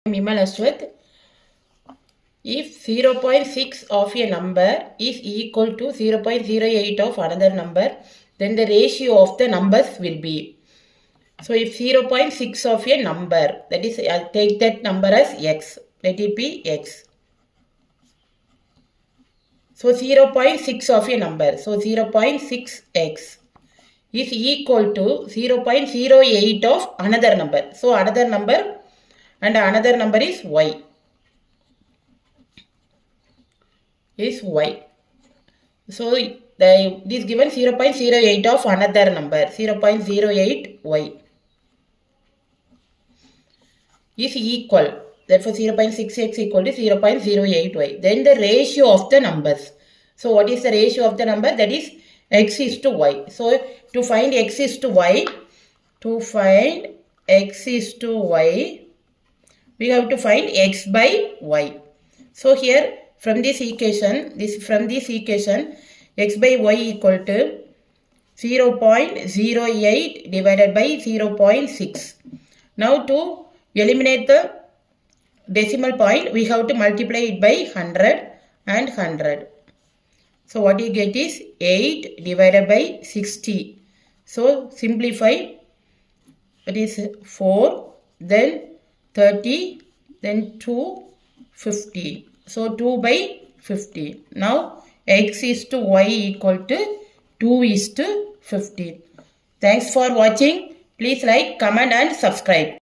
Mimal Ashwath. If 0.6 of a number is equal to 0.08 of another number, then the ratio of the numbers will be. So if 0.6 of a number, that is, I'll take that number as x, let it be x. So 0.6 of a number, so 0.6x is equal to 0.08 of another number. So another number and another number is y. So this is given 0.08 of another number, 0.08y is equal. Therefore, 0.6x equal to 0.08y. Then the ratio of the numbers. So what is the ratio of the number? That is x is to y. So to find x is to y, we have to find x by y. So here from this equation, x by y equal to 0.08 divided by 0.6. Now to eliminate the decimal point, we have to multiply it by 100 and 100. So what you get is 8 divided by 60. So simplify, it is 4, then 30, then 2, 50. So 2 by 50. Now x is to y equal to 2 is to 50. Thanks for watching. Please like, comment and subscribe.